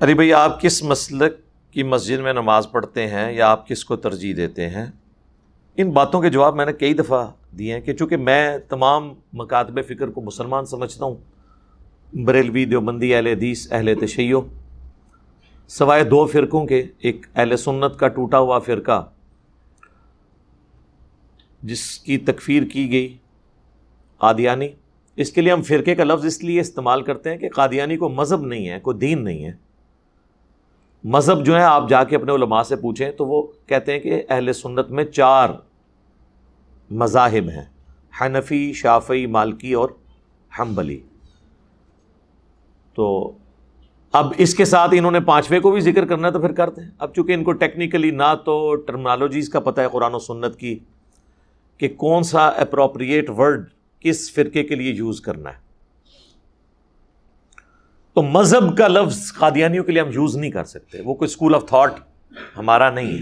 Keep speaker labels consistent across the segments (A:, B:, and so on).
A: ارے بھائی، آپ کس مسلک کی مسجد میں نماز پڑھتے ہیں یا آپ کس کو ترجیح دیتے ہیں؟ ان باتوں کے جواب میں نے کئی دفعہ دیے ہیں کہ چونکہ میں تمام مکاتب فکر کو مسلمان سمجھتا ہوں، بریلوی، دیوبندی، اہل حدیث، اہل تشیع، سوائے دو فرقوں کے، ایک اہل سنت کا ٹوٹا ہوا فرقہ جس کی تکفیر کی گئی، قادیانی۔ اس کے لیے ہم فرقے کا لفظ اس لیے استعمال کرتے ہیں کہ قادیانی کو مذہب نہیں ہے، کوئی دین نہیں ہے۔ مذہب جو ہے آپ جا کے اپنے علماء سے پوچھیں تو وہ کہتے ہیں کہ اہل سنت میں 4 مذاہب ہیں: حنفی، شافعی، مالکی اور حنبلی۔ تو اب اس کے ساتھ انہوں نے 5ویں کو بھی ذکر کرنا ہے تو پھر کرتے ہیں۔ اب چونکہ ان کو ٹیکنیکلی نہ تو ٹرمنالوجیز کا پتہ ہے قرآن و سنت کی کہ کون سا اپروپریٹ ورڈ کس فرقے کے لیے یوز کرنا ہے، تو مذہب کا لفظ قادیانیوں کے لیے ہم یوز نہیں کر سکتے۔ وہ کوئی اسکول آف تھاٹ ہمارا نہیں ہے،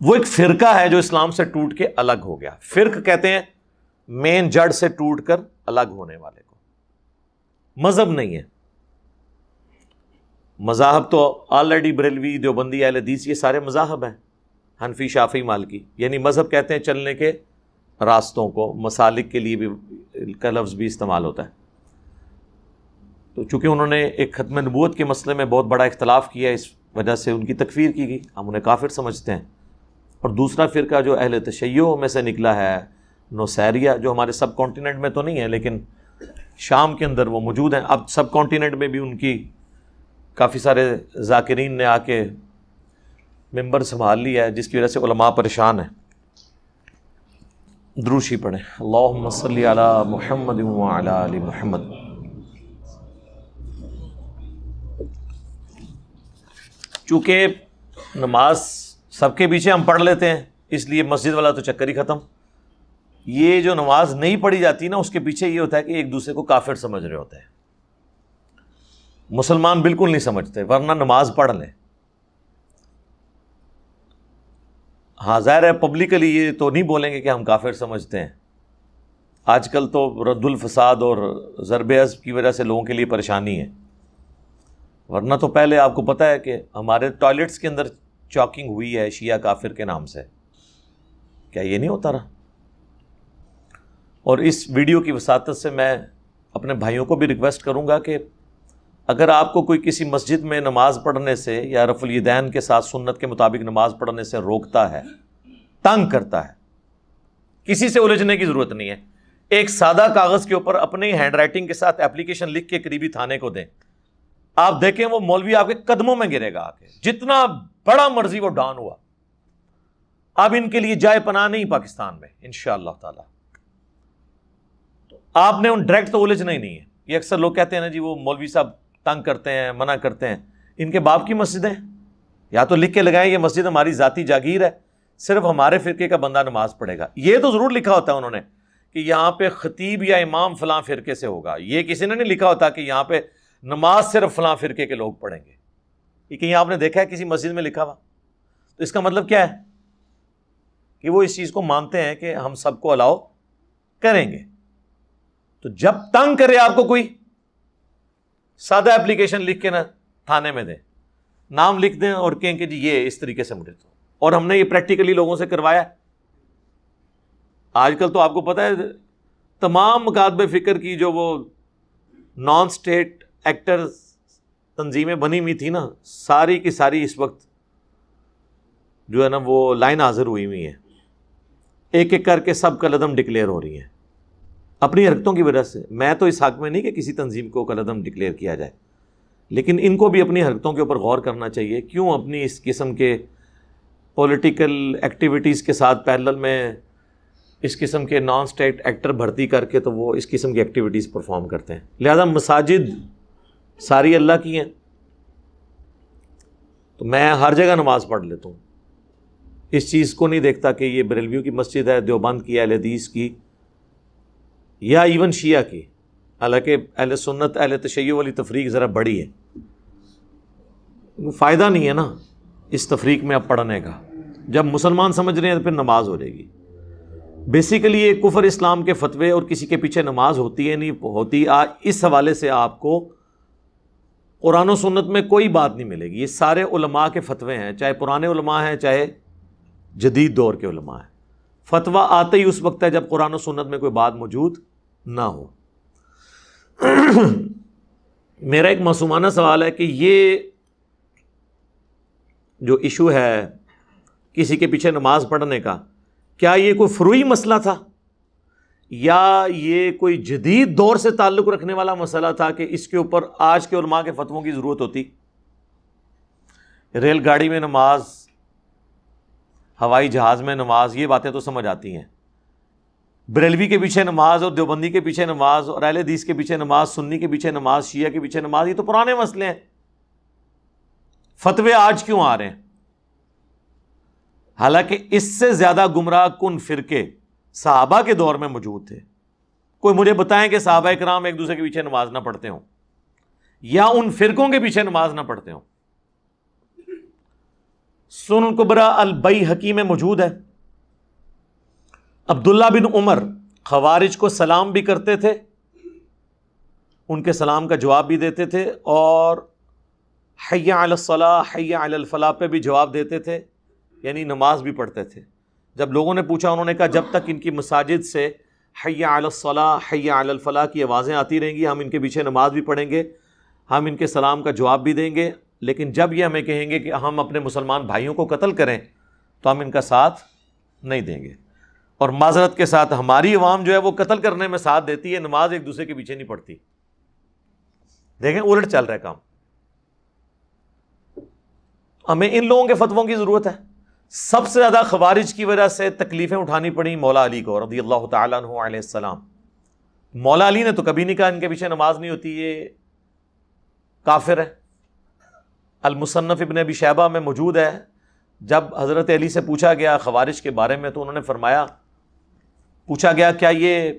A: وہ ایک فرقہ ہے جو اسلام سے ٹوٹ کے الگ ہو گیا۔ فرق کہتے ہیں مین جڑ سے ٹوٹ کر الگ ہونے والے کو، مذہب نہیں ہے۔ مذاہب تو آلریڈی بریلوی، دیوبندی، اہل حدیث، یہ سارے مذاہب ہیں، حنفی، شافعی، مالکی۔ یعنی مذہب کہتے ہیں چلنے کے راستوں کو، مسالک کے لیے بھی کا لفظ بھی استعمال ہوتا ہے۔ تو چونکہ انہوں نے ایک ختم نبوت کے مسئلے میں بہت بڑا اختلاف کیا، اس وجہ سے ان کی تکفیر کی گئی، ہم انہیں کافر سمجھتے ہیں۔ اور دوسرا فرقہ جو اہل تشیع میں سے نکلا ہے، نوسیریہ، جو ہمارے سب کانٹیننٹ میں تو نہیں ہے لیکن شام کے اندر وہ موجود ہیں۔ اب سب کانٹیننٹ میں بھی ان کی کافی سارے ذاکرین نے آ کے ممبر سنبھال لیا ہے، جس کی وجہ سے علماء پریشان ہیں۔ دروشی پڑھیں، اللہم صلی علی محمد وعلی آل محمد۔ چونکہ نماز سب کے پیچھے ہم پڑھ لیتے ہیں، اس لیے مسجد والا تو چکر ہی ختم۔ یہ جو نماز نہیں پڑھی جاتی نا، اس کے پیچھے یہ ہوتا ہے کہ ایک دوسرے کو کافر سمجھ رہے ہوتے ہیں۔ مسلمان بالکل نہیں سمجھتے، ورنہ نماز پڑھ لیں۔ ہاں ظاہر ہے پبلکلی یہ تو نہیں بولیں گے کہ ہم کافر سمجھتے ہیں۔ آج کل تو رد الفساد اور ضرب عضب کی وجہ سے لوگوں کے لیے پریشانی ہے، ورنہ تو پہلے آپ کو پتہ ہے کہ ہمارے ٹوائلٹس کے اندر چاکنگ ہوئی ہے شیعہ کافر کے نام سے، کیا یہ نہیں ہوتا رہا؟ اور اس ویڈیو کی وساطت سے میں اپنے بھائیوں کو بھی ریکویسٹ کروں گا کہ اگر آپ کو کوئی کسی مسجد میں نماز پڑھنے سے یا رفع الیدین کے ساتھ سنت کے مطابق نماز پڑھنے سے روکتا ہے، تنگ کرتا ہے، کسی سے الجھنے کی ضرورت نہیں ہے۔ ایک سادہ کاغذ کے اوپر اپنی ہینڈ رائٹنگ کے ساتھ اپلیکیشن لکھ کے قریبی تھانے کو دیں، آپ دیکھیں وہ مولوی آپ کے قدموں میں گرے گا آ کے، جتنا بڑا مرضی وہ ڈان ہوا۔ اب ان کے لیے جائے پناہ نہیں پاکستان میں انشاءاللہ تعالی۔ تو آپ نے ان ڈائریکٹ تو الجھنا ہی نہیں ہے۔ یہ اکثر لوگ کہتے ہیں نا جی وہ مولوی صاحب تنگ کرتے ہیں، منع کرتے ہیں۔ ان کے باپ کی مسجدیں یا تو لکھ کے لگائیں یہ مسجد ہماری ذاتی جاگیر ہے، صرف ہمارے فرقے کا بندہ نماز پڑھے گا۔ یہ تو ضرور لکھا ہوتا ہے انہوں نے کہ یہاں پہ خطیب یا امام فلاں فرقے سے ہوگا، یہ کسی نے نہیں لکھا ہوتا کہ یہاں پہ نماز صرف فلاں فرقے کے لوگ پڑھیں گے۔ یہ کہیں آپ نے دیکھا ہے کسی مسجد میں لکھا ہوا؟ تو اس کا مطلب کیا ہے کہ وہ اس چیز کو مانتے ہیں کہ ہم سب کو الاؤ کریں گے۔ تو جب تنگ کرے آپ کو کوئی، سادہ اپلیکیشن لکھ کے نا تھانے میں دیں، نام لکھ دیں اور کہیں کہ جی یہ اس طریقے سے مجھے تو، اور ہم نے یہ پریکٹیکلی لوگوں سے کروایا۔ آج کل تو آپ کو پتہ ہے تمام مکاتب فکر کی جو وہ نان اسٹیٹ ایکٹر تنظیمیں بنی ہوئی تھی نا، ساری کی ساری اس وقت جو ہے نا وہ لائن حاضر ہوئی ہوئی ہیں، ایک ایک کر کے سب کالعدم ڈکلیئر ہو رہی ہیں اپنی حرکتوں کی وجہ سے۔ میں تو اس حق میں نہیں کہ کسی تنظیم کو کالعدم ڈکلیئر کیا جائے، لیکن ان کو بھی اپنی حرکتوں کے اوپر غور کرنا چاہیے۔ کیوں اپنی اس قسم کے پولیٹیکل ایکٹیویٹیز کے ساتھ پیرلل میں اس قسم کے نان اسٹیٹ ایکٹر بھرتی کر کے تو وہ اس قسم کی ایکٹیویٹیز پرفارم کرتے ہیں۔ لہذا مساجد ساری اللہ کی ہیں، تو میں ہر جگہ نماز پڑھ لیتا ہوں، اس چیز کو نہیں دیکھتا کہ یہ بریلویوں کی مسجد ہے، دیوبند کی، اہل حدیث کی، یا ایون شیعہ کی۔ حالانکہ اہل سنت اہل تشیع والی تفریق ذرا بڑی ہے، فائدہ نہیں ہے نا اس تفریق میں اب پڑھنے کا۔ جب مسلمان سمجھ رہے ہیں تو پھر نماز ہو جائے گی۔ بیسیکلی یہ کفر اسلام کے فتوے اور کسی کے پیچھے نماز ہوتی ہے نہیں ہوتی، اس حوالے سے آپ کو قرآن و سنت میں کوئی بات نہیں ملے گی. یہ سارے علماء کے فتوے ہیں، چاہے پرانے علماء ہیں چاہے جدید دور کے علماء ہیں. فتویٰ آتے ہی اس وقت ہے جب قرآن و سنت میں کوئی بات موجود نہ ہو. میرا ایک معصومانہ سوال ہے کہ یہ جو ایشو ہے کسی کے پیچھے نماز پڑھنے کا، کیا یہ کوئی فروعی مسئلہ تھا یا یہ کوئی جدید دور سے تعلق رکھنے والا مسئلہ تھا کہ اس کے اوپر آج کے علماء کے فتووں کی ضرورت ہوتی؟ ریل گاڑی میں نماز، ہوائی جہاز میں نماز، یہ باتیں تو سمجھ آتی ہیں. بریلوی کے پیچھے نماز اور دیوبندی کے پیچھے نماز اور اہل حدیث کے پیچھے نماز، سنی کے پیچھے نماز، شیعہ کے پیچھے نماز، یہ تو پرانے مسئلے ہیں. فتوے آج کیوں آ رہے ہیں؟ حالانکہ اس سے زیادہ گمراہ کن فرقے صحابہ کے دور میں موجود تھے. کوئی مجھے بتائیں کہ صحابہ کرام ایک دوسرے کے پیچھے نماز نہ پڑھتے ہوں یا ان فرقوں کے پیچھے نماز نہ پڑھتے ہوں. سنن الکبریٰ البیہقی میں موجود ہے، عبداللہ بن عمر خوارج کو سلام بھی کرتے تھے، ان کے سلام کا جواب بھی دیتے تھے، اور حی علی الصلاۃ حی علی الفلاح پہ بھی جواب دیتے تھے، یعنی نماز بھی پڑھتے تھے. جب لوگوں نے پوچھا، انہوں نے کہا جب تک ان کی مساجد سے حی علی الصلاۃ حی علی الفلاح کی آوازیں آتی رہیں گی، ہم ان کے پیچھے نماز بھی پڑھیں گے، ہم ان کے سلام کا جواب بھی دیں گے. لیکن جب یہ ہمیں کہیں گے کہ ہم اپنے مسلمان بھائیوں کو قتل کریں تو ہم ان کا ساتھ نہیں دیں گے. اور معذرت کے ساتھ ہماری عوام جو ہے وہ قتل کرنے میں ساتھ دیتی ہے، نماز ایک دوسرے کے پیچھے نہیں پڑتی. دیکھیں الٹ چل رہا ہے کام. ہمیں ان لوگوں کے فتووں کی ضرورت ہے. سب سے زیادہ خوارج کی وجہ سے تکلیفیں اٹھانی پڑیں مولا علی کو رضی اللہ تعالیٰ عنہ علیہ السلام. مولا علی نے تو کبھی نہیں کہا ان کے پیچھے نماز نہیں ہوتی، یہ کافر ہے. المصنف ابن ابی شیبہ میں موجود ہے، جب حضرت علی سے پوچھا گیا خوارج کے بارے میں تو انہوں نے فرمایا، پوچھا گیا کیا یہ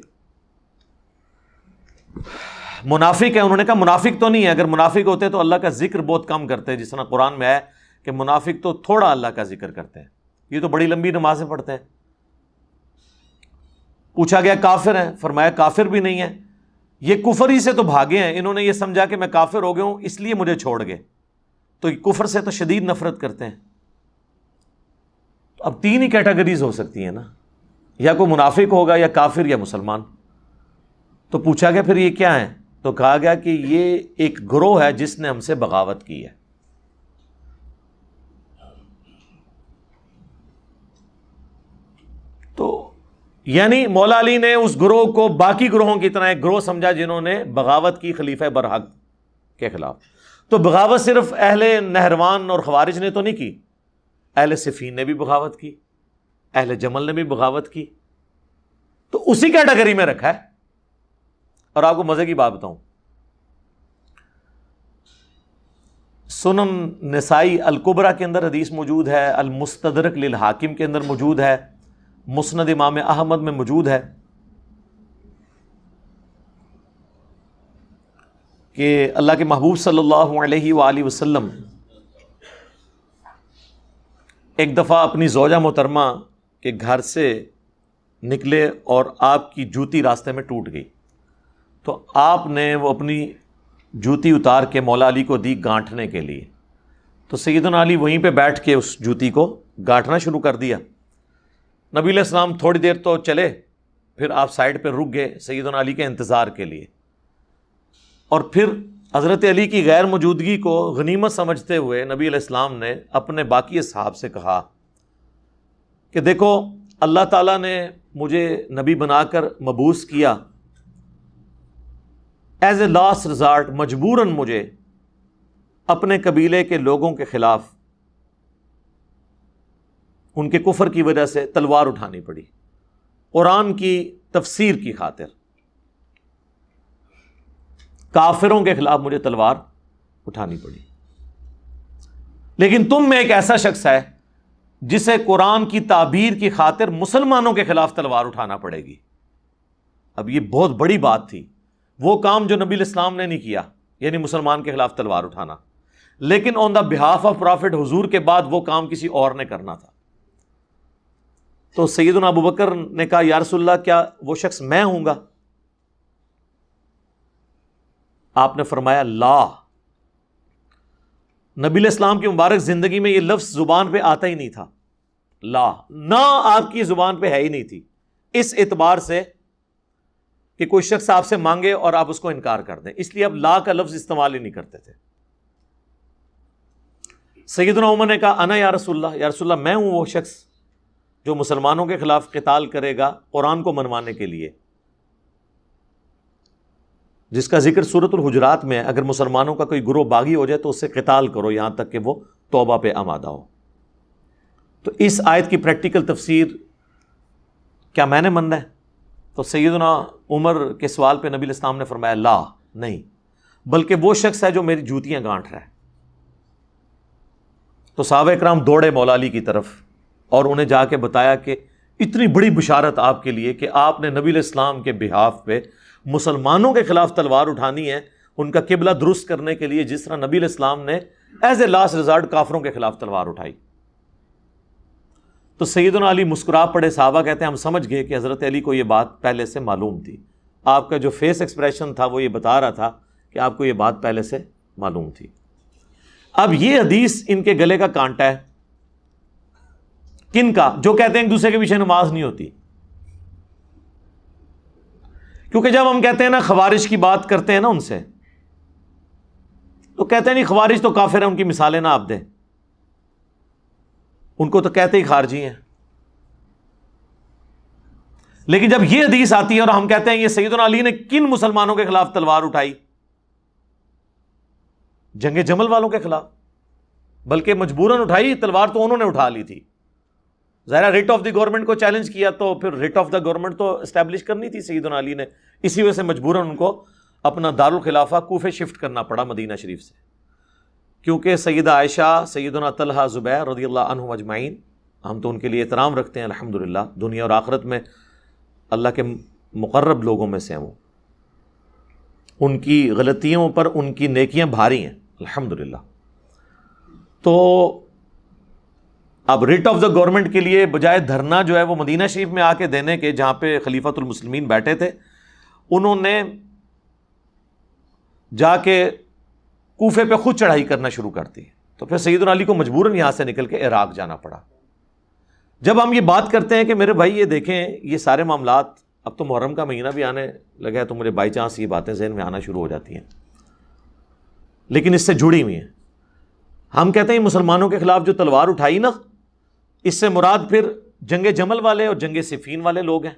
A: منافق ہے؟ انہوں نے کہا منافق تو نہیں ہے، اگر منافق ہوتے تو اللہ کا ذکر بہت کم کرتے، جس طرح قرآن میں ہے کہ منافق تو تھوڑا اللہ کا ذکر کرتے ہیں، یہ تو بڑی لمبی نمازیں پڑھتے ہیں. پوچھا گیا کافر ہیں؟ فرمایا کافر بھی نہیں ہے، یہ کفر ہی سے تو بھاگے ہیں، انہوں نے یہ سمجھا کہ میں کافر ہو گیا ہوں اس لیے مجھے چھوڑ گئے. تو کفر سے تو شدید نفرت کرتے ہیں. اب تین ہی کیٹیگریز ہو سکتی ہیں نا، یا کوئی منافق ہوگا یا کافر یا مسلمان. تو پوچھا گیا پھر یہ کیا ہے؟ تو کہا گیا کہ یہ ایک گروہ ہے جس نے ہم سے بغاوت کی ہے. تو یعنی مولا علی نے اس گروہ کو باقی گروہوں کی طرح ایک گروہ سمجھا جنہوں نے بغاوت کی خلیفہ برحق کے خلاف. تو بغاوت صرف اہل نہروان اور خوارج نے تو نہیں کی، اہل صفین نے بھی بغاوت کی، اہل جمل نے بھی بغاوت کی. تو اسی کیٹیگری میں رکھا ہے. اور آپ کو مزے کی بات بتاؤں، سنن نسائی الکبریٰ کے اندر حدیث موجود ہے، المستدرک للحاکم کے اندر موجود ہے، مسند امام احمد میں موجود ہے کہ اللہ کے محبوب صلی اللہ علیہ وآلہ وسلم ایک دفعہ اپنی زوجہ محترمہ کے گھر سے نکلے اور آپ کی جوتی راستے میں ٹوٹ گئی. تو آپ نے وہ اپنی جوتی اتار کے مولا علی کو دی گانٹھنے کے لیے. تو سیدنا علی وہیں پہ بیٹھ کے اس جوتی کو گانٹھنا شروع کر دیا. نبی علیہ السلام تھوڑی دیر تو چلے، پھر آپ سائڈ پہ رک گئے سیدنا علی کے انتظار کے لیے. اور پھر حضرت علی کی غیر موجودگی کو غنیمت سمجھتے ہوئے نبی علیہ السلام نے اپنے باقی اصحاب سے کہا کہ دیکھو اللہ تعالیٰ نے مجھے نبی بنا کر مبعوث کیا، ایز اے لاسٹ ریزارٹ مجبوراً مجھے اپنے قبیلے کے لوگوں کے خلاف ان کے کفر کی وجہ سے تلوار اٹھانی پڑی، قرآن کی تفسیر کی خاطر کافروں کے خلاف مجھے تلوار اٹھانی پڑی. لیکن تم میں ایک ایسا شخص ہے جسے قرآن کی تعبیر کی خاطر مسلمانوں کے خلاف تلوار اٹھانا پڑے گی. اب یہ بہت بڑی بات تھی، وہ کام جو نبی علیہ السلام نے نہیں کیا، یعنی مسلمان کے خلاف تلوار اٹھانا، لیکن آن دا بہاف آف پرافٹ حضور کے بعد وہ کام کسی اور نے کرنا تھا. تو سیدنا ابو بکر نے کہا یا رسول اللہ کیا وہ شخص میں ہوں گا؟ آپ نے فرمایا لا، نبی علیہ السلام کی مبارک زندگی میں یہ لفظ زبان پہ آتا ہی نہیں تھا، لا، نہ آپ کی زبان پہ ہے ہی نہیں تھی، اس اعتبار سے کہ کوئی شخص آپ سے مانگے اور آپ اس کو انکار کر دیں، اس لیے اب لا کا لفظ استعمال ہی نہیں کرتے تھے۔ سیدنا عمر نے کہا انا یا رسول اللہ، میں ہوں وہ شخص جو مسلمانوں کے خلاف قتال کرے گا قرآن کو منوانے کے لیے، جس کا ذکر سورۃ الحجرات میں ہے، اگر مسلمانوں کا کوئی گروہ باغی ہو جائے تو اس سے قتال کرو یہاں تک کہ وہ توبہ پہ آمادہ ہو۔ تو اس آیت کی پریکٹیکل تفسیر کیا میں نے ماننا ہے؟ تو سیدنا عمر کے سوال پہ نبی علیہ السلام نے فرمایا لا، نہیں، بلکہ وہ شخص ہے جو میری جوتیاں گانٹھ رہا ہے۔ تو صحابہ اکرام دوڑے مولا علی کی طرف اور انہیں جا کے بتایا کہ اتنی بڑی بشارت آپ کے لیے کہ آپ نے نبی علیہ السلام کے بہاف پہ مسلمانوں کے خلاف تلوار اٹھانی ہے، ان کا قبلہ درست کرنے کے لیے، جس طرح نبی علیہ السلام نے ایز اے لاسٹ ریزارٹ کافروں کے خلاف تلوار اٹھائی۔ تو سیدنا علی مسکرا پڑے، صحابہ کہتے ہیں ہم سمجھ گئے کہ حضرت علی کو یہ بات پہلے سے معلوم تھی، آپ کا جو فیس ایکسپریشن تھا وہ یہ بتا رہا تھا کہ آپ کو یہ بات پہلے سے معلوم تھی۔ اب یہ حدیث ان کے گلے کا کانٹا ہے، کن کا؟ جو کہتے ہیں ایک دوسرے کے پیچھے نماز نہیں ہوتی، کیونکہ جب ہم کہتے ہیں نا خوارج کی بات کرتے ہیں نا ان سے، تو کہتے ہیں نہیں خوارج تو کافر ہیں، ان کی مثالیں نہ آپ دیں، ان کو تو کہتے ہی خارجی ہیں۔ لیکن جب یہ حدیث آتی ہے اور ہم کہتے ہیں یہ سیدنا علی نے کن مسلمانوں کے خلاف تلوار اٹھائی؟ جنگ جمل والوں کے خلاف، بلکہ مجبوراً اٹھائی، تلوار تو انہوں نے اٹھا لی تھی، ظاہر ریٹ آف دی گورنمنٹ کو چیلنج کیا تو پھر ریٹ آف دا گورنمنٹ تو اسٹیبلش کرنی تھی سیدنا علی نے، اسی وجہ سے مجبوراً ان کو اپنا دارالخلافہ کوفے شفٹ کرنا پڑا مدینہ شریف سے، کیونکہ سیدہ عائشہ، سیدنا طلحہ، زبیر رضی اللہ عنہم اجمعین، ہم تو ان کے لیے احترام رکھتے ہیں الحمدللہ، دنیا اور آخرت میں اللہ کے مقرب لوگوں میں سے ہیں وہ، ان کی غلطیوں پر ان کی نیکیاں بھاری ہیں الحمدللہ۔ تو اب ریٹ آف دا گورنمنٹ کے لیے بجائے دھرنا جو ہے وہ مدینہ شریف میں آ کے دینے کے، جہاں پہ خلیفۃ المسلمین بیٹھے تھے، انہوں نے جا کے کوفے پہ خود چڑھائی کرنا شروع کر دی، تو پھر سیدنا علی کو مجبوراً یہاں سے نکل کے عراق جانا پڑا۔ جب ہم یہ بات کرتے ہیں کہ میرے بھائی یہ دیکھیں یہ سارے معاملات، اب تو محرم کا مہینہ بھی آنے لگا ہے تو مجھے بائی چانس یہ باتیں ذہن میں آنا شروع ہو جاتی ہیں، لیکن اس سے جڑی ہوئی ہیں۔ ہم کہتے ہیں مسلمانوں کے خلاف جو تلوار اٹھائی نا، اس سے مراد پھر جنگ جمل والے اور جنگ صفین والے لوگ ہیں،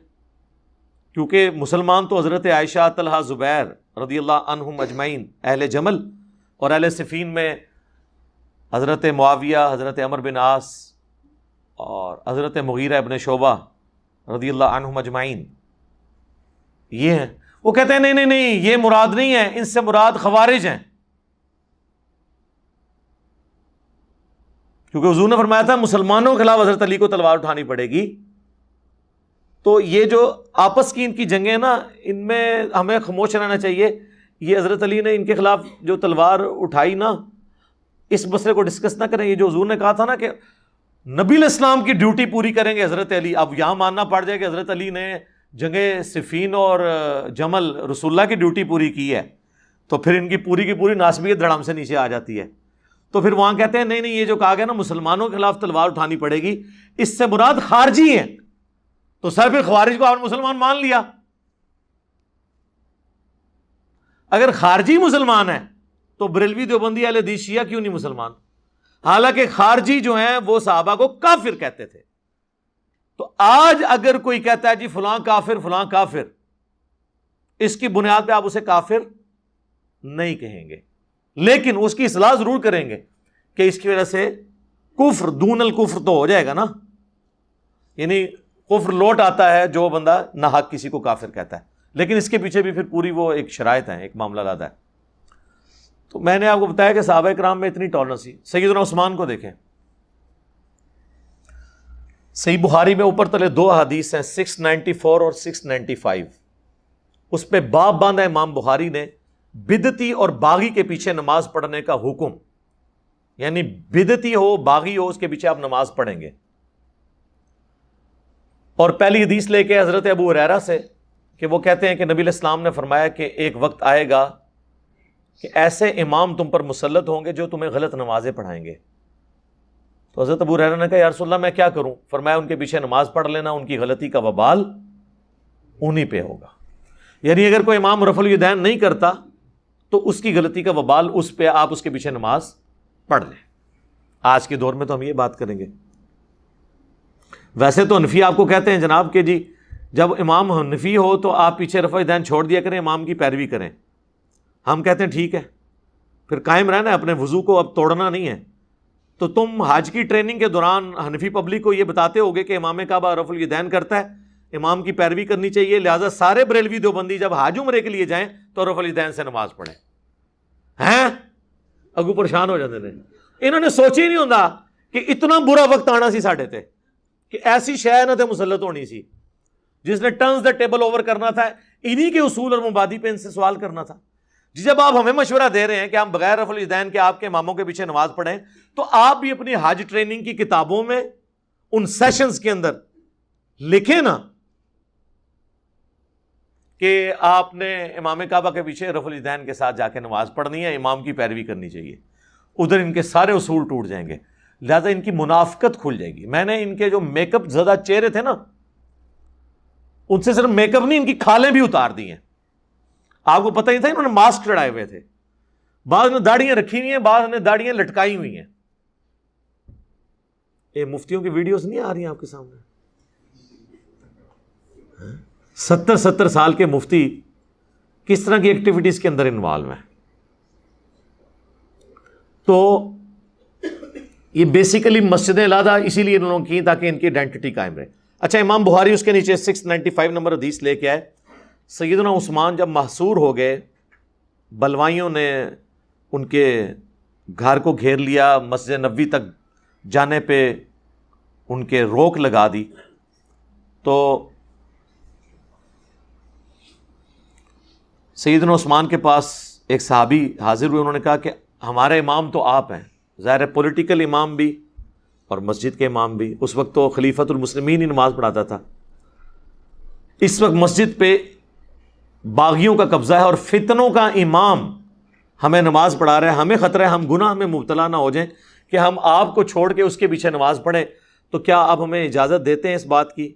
A: کیونکہ مسلمان تو حضرت عائشہ، طلحہ، زبیر رضی اللہ عنہم اجمعین اہل جمل، اور اہل صفین میں حضرت معاویہ، حضرت عمر بن عاص اور حضرت مغیرہ ابن شعبہ رضی اللہ عنہم اجمعین، یہ ہیں۔ وہ کہتے ہیں نہیں یہ مراد نہیں ہے، ان سے مراد خوارج ہیں، کیونکہ حضور نے فرمایا تھا مسلمانوں کے خلاف حضرت علی کو تلوار اٹھانی پڑے گی۔ تو یہ جو آپس کی ان کی جنگیں نا، ان میں ہمیں خاموش رہنا چاہیے۔ یہ حضرت علی نے ان کے خلاف جو تلوار اٹھائی نا، اس مسئلے کو ڈسکس نہ کریں۔ یہ جو حضور نے کہا تھا نا کہ نبی علیہ السلام کی ڈیوٹی پوری کریں گے حضرت علی، اب یہاں ماننا پڑ جائے کہ حضرت علی نے جنگ صفین اور جمل رسول اللہ کی ڈیوٹی پوری کی ہے، تو پھر ان کی پوری ناسبیت دھڑام سے نیچے آ جاتی ہے۔ تو پھر وہاں کہتے ہیں نہیں یہ جو کہا گیا نا مسلمانوں کے خلاف تلوار اٹھانی پڑے گی، اس سے مراد خارجی ہیں، تو سر پھر خوارج کو آپ نے مسلمان مان لیا۔ اگر خارجی مسلمان ہے تو بریلوی، دیوبندی، اہل حدیث، شیعہ کیوں نہیں مسلمان؟ حالانکہ خارجی جو ہیں وہ صحابہ کو کافر کہتے تھے۔ تو آج اگر کوئی کہتا ہے جی فلاں کافر، اس کی بنیاد پہ آپ اسے کافر نہیں کہیں گے، لیکن اس کی اصلاح ضرور کریں گے کہ اس کی وجہ سے کفر دون الکفر تو ہو جائے گا نا، یعنی کفر لوٹ آتا ہے جو بندہ ناحق کسی کو کافر کہتا ہے، لیکن اس کے پیچھے بھی پھر پوری وہ ایک شرائط ہے، ایک معاملہ لادا ہے۔ تو میں نے آپ کو بتایا کہ صحابہ کرام میں اتنی ٹالرنس تھی۔ سیدنا عثمان کو دیکھیں، صحیح بخاری میں اوپر تلے 2 حدیث ہیں، 694 اور 695، اس پہ باب باندھا امام بخاری نے بدعتی اور باغی کے پیچھے نماز پڑھنے کا حکم، یعنی بدعتی ہو باغی ہو اس کے پیچھے آپ نماز پڑھیں گے۔ اور پہلی حدیث لے کے حضرت ابو ہریرہ سے کہ وہ کہتے ہیں کہ نبی علیہ السلام نے فرمایا کہ ایک وقت آئے گا کہ ایسے امام تم پر مسلط ہوں گے جو تمہیں غلط نمازیں پڑھائیں گے. تو حضرت ابو ہریرہ نے کہا یا رسول اللہ میں کیا کروں؟ فرمایا ان کے پیچھے نماز پڑھ لینا، ان کی غلطی کا وبال انہی پہ ہوگا. یعنی اگر کوئی امام رفع الیدین نہیں کرتا تو اس کی غلطی کا وبال اس پہ، آپ اس کے پیچھے نماز پڑھ لیں. آج کے دور میں تو ہم یہ بات کریں گے. ویسے تو حنفی آپ کو کہتے ہیں جناب کہ جی جب امام حنفی ہو تو آپ پیچھے رفع الیدین چھوڑ دیا کریں، امام کی پیروی کریں. ہم کہتے ہیں ٹھیک ہے، پھر قائم رہنا ہے، اپنے وضو کو اب توڑنا نہیں ہے. تو تم حج کی ٹریننگ کے دوران حنفی پبلک کو یہ بتاتے ہوگے کہ امام کعبہ رفع الیدین کرتا ہے، امام کی پیروی کرنی چاہیے، لہٰذا سارے بریلوی دیوبندی جب حج عمرے کے لیے جائیں تو رفع الیدین سے نماز پڑھیں. ہیں اگو پریشان ہو جاتے تھے. انہوں نے سوچی نہیں ہوتا کہ اتنا برا وقت آنا سی ساڈے تے کہ ایسی شے نہ تے مسلط ہونی سی جس نے ٹرنز دا ٹیبل اوور کرنا تھا، انہی کے اصول اور مبادی پہ ان سے سوال کرنا تھا. جب آپ ہمیں مشورہ دے رہے ہیں کہ ہم بغیر رفع الیدین کے آپ کے اماموں کے پیچھے نماز پڑھیں، تو آپ بھی اپنی حج ٹریننگ کی کتابوں میں ان سیشنز کے اندر لکھیں نا کہ آپ نے امام کعبہ کے پیچھے رفع الیدین کے ساتھ جا کے نماز پڑھنی ہے، امام کی پیروی کرنی چاہیے. ادھر ان کے سارے اصول ٹوٹ جائیں گے، لہذا ان کی منافقت کھل جائے گی. میں نے ان کے جو میک اپ زدہ چہرے تھے نا، ان سے صرف میک اپ نہیں، ان کی کھالیں بھی اتار دی ہیں. آپ کو پتہ ہی تھا انہوں نے ماسک چڑھائے ہوئے تھے، بعض نے داڑیاں رکھی ہوئی ہیں، بعض نے داڑیاں لٹکائی ہوئی ہیں. یہ مفتیوں کی ویڈیوز نہیں آ رہی ہیں آپ کے سامنے؟ 70 سال کے مفتی کس طرح کی ایکٹیویٹیز کے اندر انوالو ہیں. تو یہ بیسیکلی مسجدیں علیحدہ اسی لیے انہوں نے کی تاکہ ان کی آئیڈینٹی قائم رہے. اچھا، امام بخاری اس کے نیچے 695 نمبر حدیث لے کے آئے. سیدنا عثمان جب محصور ہو گئے، بلوائیوں نے ان کے گھر کو گھیر لیا، مسجد نبوی تک جانے پہ ان کے روک لگا دی، تو سیدنا عثمان کے پاس ایک صحابی حاضر ہوئے. انہوں نے کہا کہ ہمارے امام تو آپ ہیں، ظاہر ہے پولیٹیکل امام بھی اور مسجد کے امام بھی. اس وقت تو خلیفۃ المسلمین ہی نماز پڑھاتا تھا. اس وقت مسجد پہ باغیوں کا قبضہ ہے اور فتنوں کا امام ہمیں نماز پڑھا رہا ہے، ہمیں خطرہ ہے ہم گناہ میں مبتلا نہ ہو جائیں کہ ہم آپ کو چھوڑ کے اس کے پیچھے نماز پڑھیں. تو کیا آپ ہمیں اجازت دیتے ہیں اس بات کی؟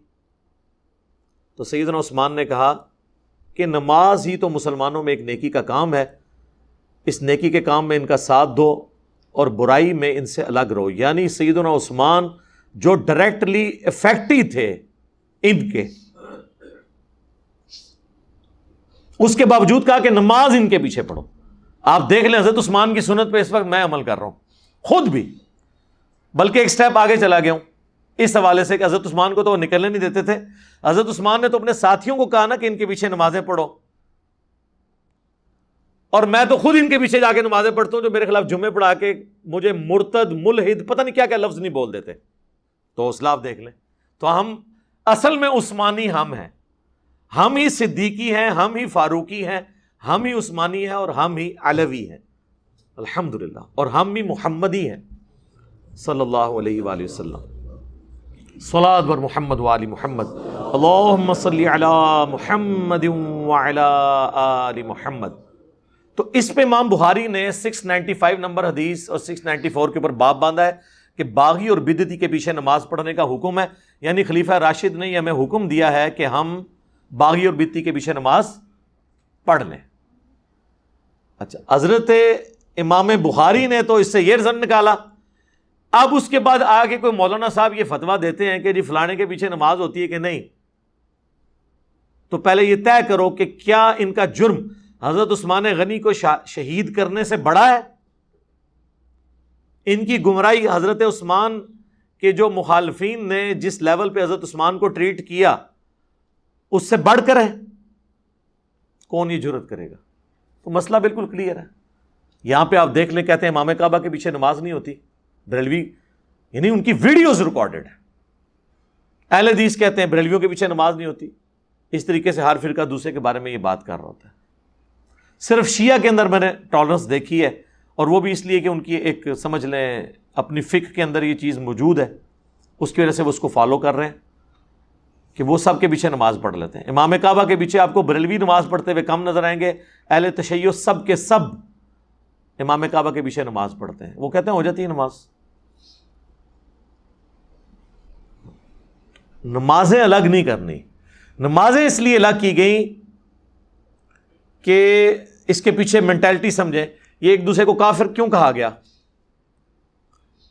A: تو سیدنا عثمان نے کہا کہ نماز ہی تو مسلمانوں میں ایک نیکی کا کام ہے، اس نیکی کے کام میں ان کا ساتھ دو اور برائی میں ان سے الگ رہو. یعنی سیدنا عثمان جو ڈائریکٹلی افیکٹی تھے ان کے، اس کے باوجود کہا کہ نماز ان کے پیچھے پڑھو. آپ دیکھ لیں حضرت عثمان کی سنت پہ اس وقت میں عمل کر رہا ہوں خود بھی، بلکہ ایک سٹیپ آگے چلا گیا ہوں اس حوالے سے کہ حضرت عثمان کو تو وہ نکلنے نہیں دیتے تھے. حضرت عثمان نے تو اپنے ساتھیوں کو کہا نا کہ ان کے پیچھے نمازیں پڑھو، اور میں تو خود ان کے پیچھے جا کے نمازیں پڑھتا ہوں جو میرے خلاف جمعے پڑھا کے مجھے مرتد، ملحد، پتہ نہیں کیا کیا لفظ نہیں بول دیتے. تو حوصلہ آپ دیکھ لیں. تو ہم اصل میں عثمانی ہم ہیں، ہم ہی صدیقی ہیں، ہم ہی فاروقی ہیں، ہم ہی عثمانی ہیں اور ہم ہی علوی ہیں الحمدللہ، اور ہم بھی محمدی ہیں صلی اللہ علیہ وآلہ وسلم. صلاۃ بر محمد وآل محمد، اللہم صلی علی محمد وعلی آل محمد. تو اس پہ امام بخاری نے 695 نمبر حدیث اور 694 کے اوپر باب باندھا ہے کہ باغی اور بدعتی کے پیچھے نماز پڑھنے کا حکم ہے. یعنی خلیفہ راشد نے یہ ہمیں حکم دیا ہے کہ ہم باغی اور بدعتی کے پیچھے نماز پڑھ لیں. اچھا، حضرت امام بخاری نے تو اس سے یہ رزلٹ نکالا. اب اس کے بعد آگے کوئی مولانا صاحب یہ فتویٰ دیتے ہیں کہ جی فلانے کے پیچھے نماز ہوتی ہے کہ نہیں، تو پہلے یہ طے کرو کہ کیا ان کا جرم حضرت عثمان غنی کو شہید کرنے سے بڑا ہے؟ ان کی گمراہی حضرت عثمان کے جو مخالفین نے جس لیول پہ حضرت عثمان کو ٹریٹ کیا اس سے بڑھ کر ہے؟ کون یہ جرت کرے گا؟ تو مسئلہ بالکل کلیئر ہے. یہاں پہ آپ دیکھ لیں، کہتے ہیں امام کعبہ کے پیچھے نماز نہیں ہوتی، بریلوی یعنی ان کی ویڈیوز ریکارڈڈ ہے. اہل حدیث کہتے ہیں بریلویوں کے پیچھے نماز نہیں ہوتی. اس طریقے سے ہر فرقہ دوسرے کے بارے میں یہ بات کر رہا ہوتا ہے. صرف شیعہ کے اندر میں نے ٹالرنس دیکھی ہے، اور وہ بھی اس لیے کہ ان کی ایک سمجھ لیں اپنی فقہ کے اندر یہ چیز موجود ہے، اس کی وجہ سے وہ اس کو فالو کر رہے ہیں کہ وہ سب کے پیچھے نماز پڑھ لیتے ہیں. امام کعبہ کے پیچھے آپ کو بریلوی نماز پڑھتے ہوئے کم نظر آئیں گے، اہل تشیع سب کے سب امام کعبہ کے پیچھے نماز پڑھتے ہیں، وہ کہتے ہیں ہو جاتی ہے نماز۔ نمازیں الگ نہیں کرنی، نمازیں اس لیے الگ کی گئیں کہ اس کے پیچھے مینٹالٹی سمجھیں۔ یہ ایک دوسرے کو کافر کیوں کہا گیا؟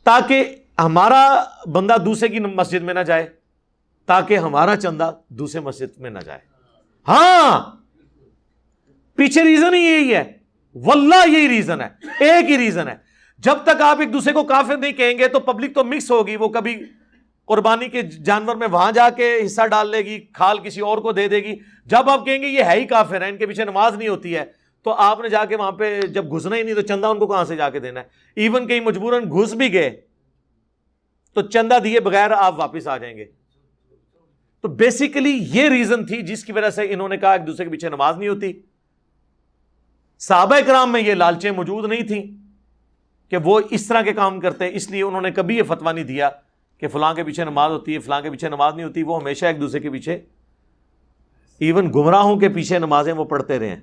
A: تاکہ ہمارا بندہ دوسرے کی مسجد میں نہ جائے، تاکہ ہمارا چندہ دوسرے مسجد میں نہ جائے۔ ہاں، پیچھے ریزن ہی یہی ہے، واللہ یہی ریزن ہے، ایک ہی ریزن ہے۔ جب تک آپ ایک دوسرے کو کافر نہیں کہیں گے تو پبلک تو مکس ہوگی، وہ کبھی قربانی کے جانور میں وہاں جا کے حصہ ڈال لے گی، کھال کسی اور کو دے دے گی۔ جب آپ کہیں گے یہ ہے ہی کافر ہے، ان کے پیچھے نماز نہیں ہوتی ہے، تو آپ نے جا کے وہاں پہ جب گھسنا ہی نہیں تو چندہ ان کو کہاں سے جا کے دینا ہے؟ ایون کہیں مجبوراً گھس بھی گئے تو چندہ دیے بغیر آپ واپس آ جائیں گے۔ تو بیسیکلی یہ ریزن تھی جس کی وجہ سے انہوں نے کہا ایک دوسرے کے پیچھے نماز نہیں ہوتی۔ صحابہ کرام میں یہ لالچیں موجود نہیں تھیں کہ وہ اس طرح کے کام کرتے، اس لیے انہوں نے کبھی یہ فتویٰ نہیں دیا کہ فلاں کے پیچھے نماز ہوتی ہے، فلاں کے پیچھے نماز نہیں ہوتی۔ وہ ہمیشہ ایک دوسرے کے پیچھے، ایون گمراہوں کے پیچھے نمازیں وہ پڑھتے رہے ہیں۔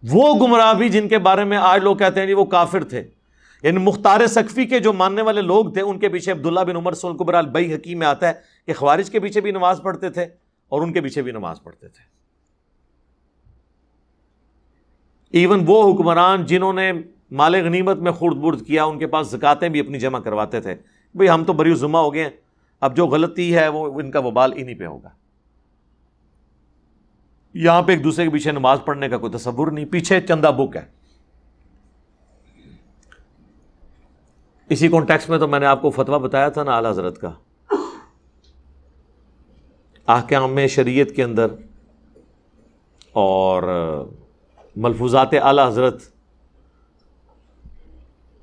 A: وہ گمراہ بھی جن کے بارے میں آج لوگ کہتے ہیں جی وہ کافر تھے، یعنی مختار سقفی کے جو ماننے والے لوگ تھے، ان کے پیچھے عبداللہ بن عمر سنن الکبریٰ البیہقی میں آتا ہے کہ خوارج کے پیچھے بھی نماز پڑھتے تھے اور ان کے پیچھے بھی نماز پڑھتے تھے۔ ایون وہ حکمران جنہوں نے مال غنیمت میں خورد برد کیا، ان کے پاس زکاتیں بھی اپنی جمع کرواتے تھے، بھئی ہم تو بری ذمہ ہو گئے ہیں، اب جو غلطی ہے وہ ان کا وبال انہی پہ ہوگا۔ یہاں پہ ایک دوسرے کے پیچھے نماز پڑھنے کا کوئی تصور نہیں، پیچھے چندہ بک ہے۔ اسی کانٹیکس میں تو میں نے آپ کو فتویٰ بتایا تھا نا اعلیٰ حضرت کا، احکام شریعت کے اندر، اور ملفوظات اعلیٰ حضرت،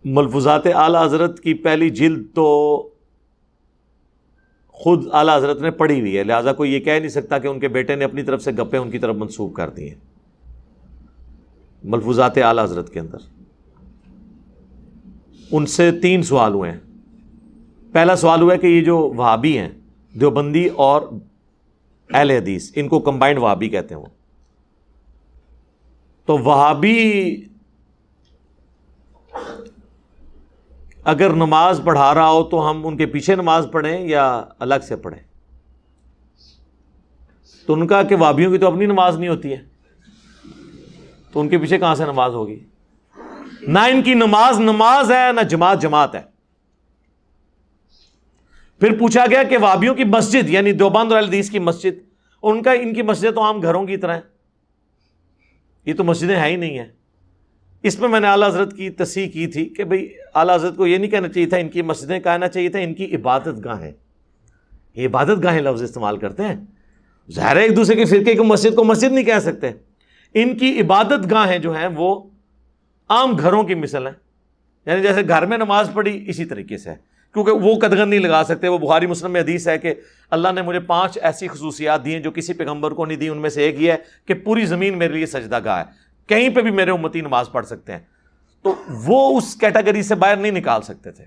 A: ملفوظات اعلیٰ حضرت کی پہلی جلد تو خود اعلیٰ حضرت نے پڑھی ہوئی ہے، لہٰذا کوئی یہ کہہ نہیں سکتا کہ ان کے بیٹے نے اپنی طرف سے گپیں ان کی طرف منسوب کر دی ہیں۔ ملفوظات اعلیٰ حضرت کے اندر ان سے 3 سوال ہوئے ہیں۔ پہلا سوال ہوا ہے کہ یہ جو وہابی ہیں، دیوبندی اور اہل حدیث، ان کو کمبائنڈ وہابی کہتے ہیں وہ، تو وہابی اگر نماز پڑھا رہا ہو تو ہم ان کے پیچھے نماز پڑھیں یا الگ سے پڑھیں؟ تو ان کا کہ وہابیوں کی تو اپنی نماز نہیں ہوتی ہے، تو ان کے پیچھے کہاں سے نماز ہوگی؟ نہ ان کی نماز ہے، نہ جماعت ہے۔ پھر پوچھا گیا کہ وہابیوں کی مسجد یعنی دیوبند اور اہل حدیث کی مسجد، ان کی مسجد تو عام گھروں کی طرح ہے، یہ تو مسجدیں ہیں ہی نہیں ہیں۔ اس میں نے اعلیٰ حضرت کی تصحیح کی تھی کہ بھئی اعلیٰ حضرت کو یہ نہیں کہنا چاہیے تھا ان کی مسجدیں، کہنا چاہیے تھا ان کی عبادت گاہیں۔ یہ عبادت گاہیں لفظ استعمال کرتے ہیں، ظاہر ہے ایک دوسرے کے فرقے کو مسجد نہیں کہہ سکتے۔ ان کی عبادت گاہیں جو ہیں وہ عام گھروں کی مثل ہیں، یعنی جیسے گھر میں نماز پڑھی اسی طریقے سے ہے، کیونکہ وہ قدغن نہیں لگا سکتے۔ وہ بخاری مسلم میں حدیث ہے کہ اللہ نے مجھے 5 ایسی خصوصیات دی ہیں جو کسی پیغمبر کو نہیں دی، ان میں سے ایک یہ ہے کہ پوری زمین میرے لیے سجدہ گاہ ہے، کہیں پہ بھی میرے امتی نماز پڑھ سکتے ہیں، تو وہ اس کیٹیگری سے باہر نہیں نکال سکتے تھے۔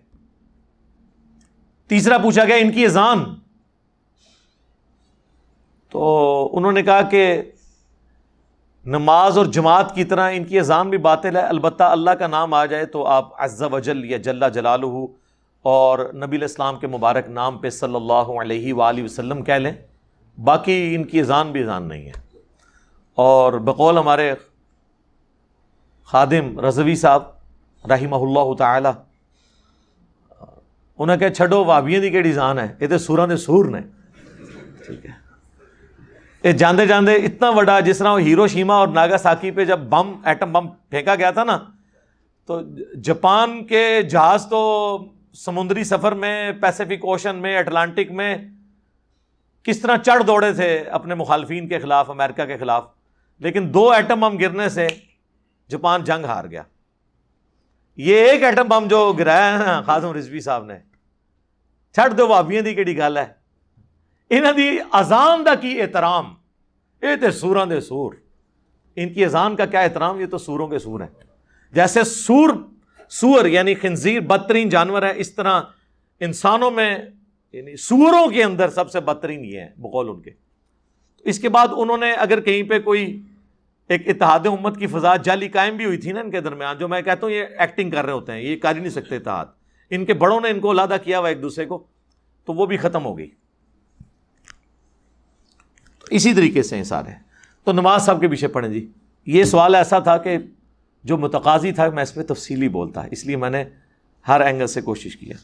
A: تیسرا پوچھا گیا ان کی اذان، تو انہوں نے کہا کہ نماز اور جماعت کی طرح ان کی اذان بھی باطل ہے، البتہ اللہ کا نام آ جائے تو آپ عز وجل یا جل جلالہ اور نبی الاسلام کے مبارک نام پہ صلی اللہ علیہ وآلہ وسلم کہہ لیں، باقی ان کی اذان بھی اذان نہیں ہے۔ اور بقول ہمارے خادم رضوی صاحب رحمہ اللہ تعالی، انہیں کہا چھڑو وابیاں دی کیڑی اذان ہے، یہ تو سوراں دے سور نے، ٹھیک ہے۔ یہ جاندے جاندے اتنا بڑا، جس طرح ہیروشیما اور ناگاساکی پہ جب ایٹم بم پھینکا گیا تھا نا، تو جاپان کے جہاز تو سمندری سفر میں، پیسیفک اوشن میں، اٹلانٹک میں کس طرح چڑھ دوڑے تھے اپنے مخالفین کے خلاف، امریکہ کے خلاف، لیکن 2 ایٹم بم گرنے سے جاپان جنگ ہار گیا۔ یہ ایک ایٹم بم جو گرایا ہے نا خادم رضوی صاحب نے، چھڑ دو وابیاں دی کیڑی گل ہے، انہاں دی اذان دا کی احترام، یہ تے سوراں دے سور، ان کی اذان کا کیا احترام، یہ تو سوروں کے سور ہیں۔ جیسے سور یعنی خنزیر بدترین جانور ہے، اس طرح انسانوں میں یعنی سوروں کے اندر سب سے بدترین یہ ہیں بقول ان کے۔ اس کے بعد انہوں نے اگر کہیں پہ کوئی ایک اتحاد امت کی فضا جعلی قائم بھی ہوئی تھی نا ان کے درمیان، جو میں کہتا ہوں یہ ایکٹنگ کر رہے ہوتے ہیں، یہ کر ہی نہیں سکتے اتحاد، ان کے بڑوں نے ان کو علیحدہ کیا ہوا ایک دوسرے کو، تو وہ بھی ختم ہو گئی. اسی طریقے سے ہیں سارے. تو نماز صاحب کے پیچھے پڑھیں جی. یہ سوال ایسا تھا کہ جو متقاضی تھا میں اس پہ تفصیلی بولتا، اس لیے میں نے ہر اینگل سے کوشش کیا.